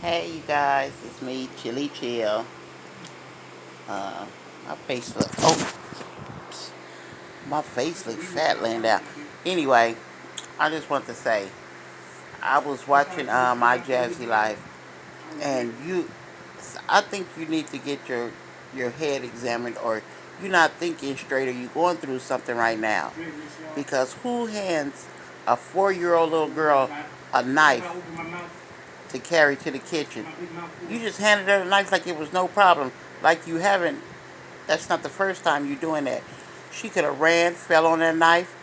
Hey, you guys, it's me, Chili Chill. Uh, my face look my face looks fat laying down. Anyway, I just want to say I was watching my Jazzy Life, and I think you need to get your head examined, or you're not thinking straight, or you're going through something right now. Because who hands a 4-year-old little girl a knife to carry to the kitchen? You just handed her a knife like it was no problem, like you haven't. That's not the first time you're doing that. She could have ran, fell on that knife,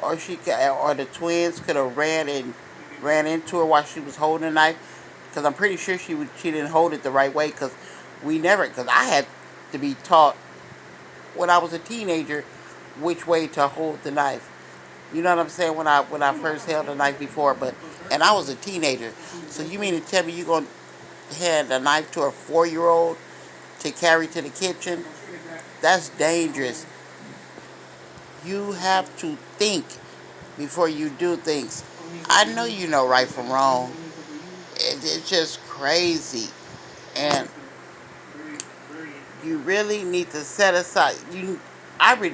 or the twins could have ran into her while she was holding the knife. Because I'm pretty sure she didn't hold it the right way. Because I had to be taught when I was a teenager which way to hold the knife. You know what I'm saying? When I first held a knife before, and I was a teenager. So you mean to tell me you're gonna hand a knife to a 4-year-old to carry to the kitchen? That's dangerous. You have to think before you do things. I know you know right from wrong. It's just crazy. And you really need to set aside.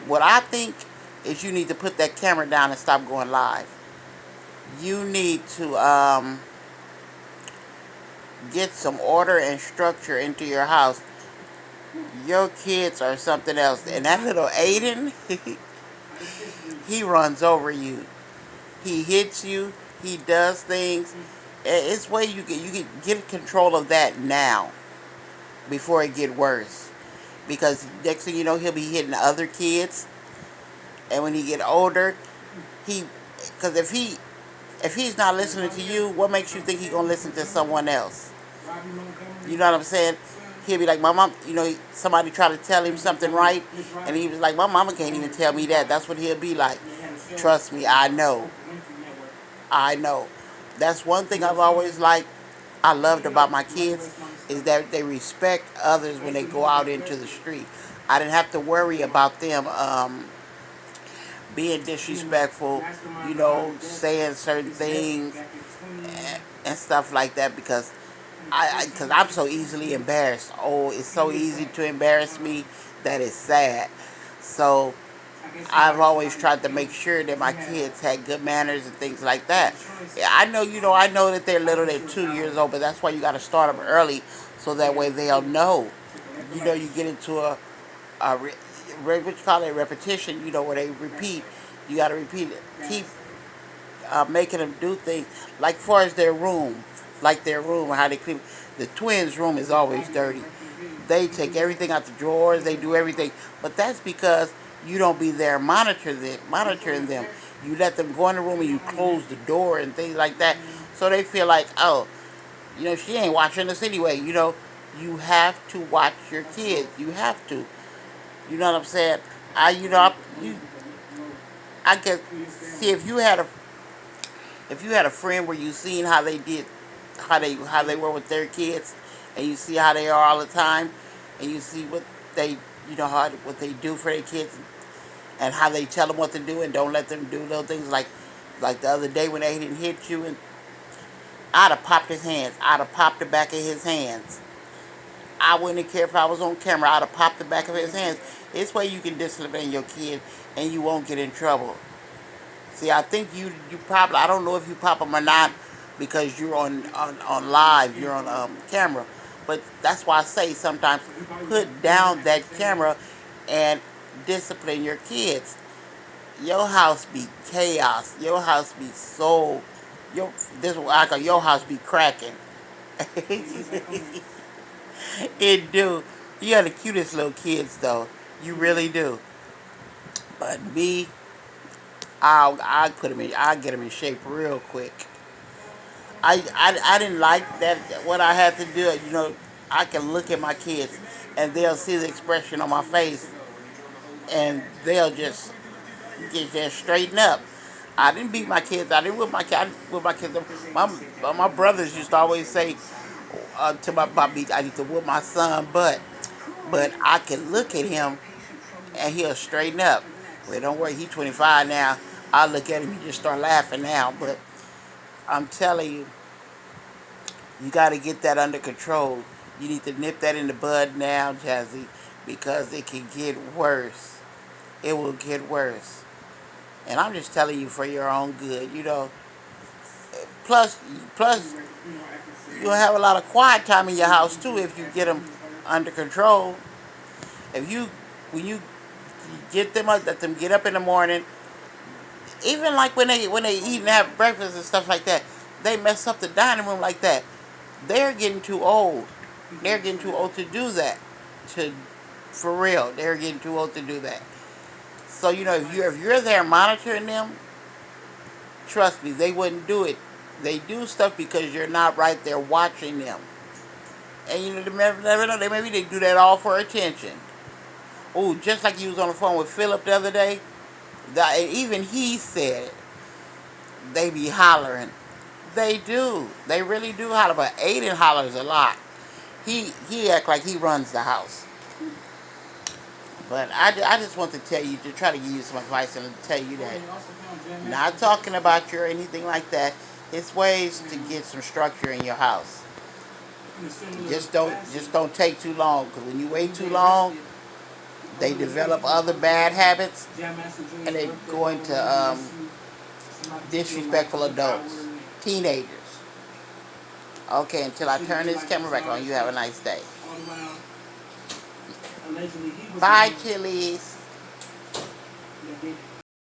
What I think is you need to put that camera down and stop going live. You need to get some order and structure into your house. Your kids are something else. And that little Aiden, he runs over you. He hits you. He does things. It's way you get control of that now before it get worse. Because next thing you know, he'll be hitting other kids. And when he get older, he because if he's not listening to you, what makes you think he's gonna listen to someone else? You know what I'm saying? He'll be like, my mom, somebody try to tell him something right, and he was like, my mama can't even tell me that. That's what he'll be like. Trust me, I know. I know. That's one thing I've always liked. I loved about my kids is that they respect others when they go out into the street. I didn't have to worry about them being disrespectful, saying certain things and stuff like that because I'm so easily embarrassed. Oh, it's so easy to embarrass me that it's sad. So I've always tried to make sure that my kids had good manners and things like that. Yeah, I know that they're little, they're 2 years old, but that's why you got to start them early so that way they'll know. You get into what you call it, repetition, where they repeat. You got to repeat it. Keep making them do things like far as their room, how they clean. The twins' room is always dirty. They take everything out the drawers. They do everything, but that's because you don't be there monitoring them. You let them go in the room and you close the door and things like that, so they feel like, oh, she ain't watching us anyway. You have to watch your kids. You have to. You know what I'm saying? I guess see if you had a friend where you seen how they did, how they were with their kids, and you see how they are all the time, and you see what they, what they do for their kids, and how they tell them what to do and don't let them do little things like the other day when they didn't hit you, and I'd have popped his hands. I'd have popped the back of his hands. I wouldn't care if I was on camera. I'd have popped the back of his hands. This way you can discipline your kid and you won't get in trouble. See, I think you probably, I don't know if you pop them or not because you're on live, you're on camera. But that's why I say sometimes put down that camera and discipline your kids. Your house be chaos. Your house be so, your house be cracking. It do. You got the cutest little kids though. You really do. But me, I'll get them in shape real quick. I didn't like that. What I had to do, I can look at my kids and they'll see the expression on my face and they'll just just straighten up. I didn't beat my kids. I didn't whip my kids. Whip my kids. My brothers used to always say to my beat, I need to whip my son, but I can look at him and he'll straighten up. Well, don't worry, he's 25 now. I look at him, he just start laughing now. But I'm telling you, You got to get that under control. You need to nip that in the bud now, Jazzy, because it can get worse. It will get worse. And I'm just telling you for your own good, you know. Plus, plus, you'll have a lot of quiet time in your house too if you get them under control. If you, when you get them up, let them get up in the morning. Even like when they eat and have breakfast and stuff like that, they mess up the dining room like that. They're getting too old. They're getting too old to do that. To, for real, they're getting too old to do that. So you know, if you're there monitoring them, trust me, they wouldn't do it. They do stuff because you're not right there watching them. And you know, never know. Maybe they do that all for attention. Oh, just like you was on the phone with Philip the other day. Even he said they be hollering. They do. They really do holler. But Aiden hollers a lot. He act like he runs the house. But I just want to tell you, to try to give you some advice and tell you that, not talking about you or anything like that, it's ways to get some structure in your house. Just don't take too long, because when you wait too long, they develop other bad habits and they go into disrespectful adults, teenagers. Okay, until I turn this camera back on, you have a nice day. Bye, Chilies.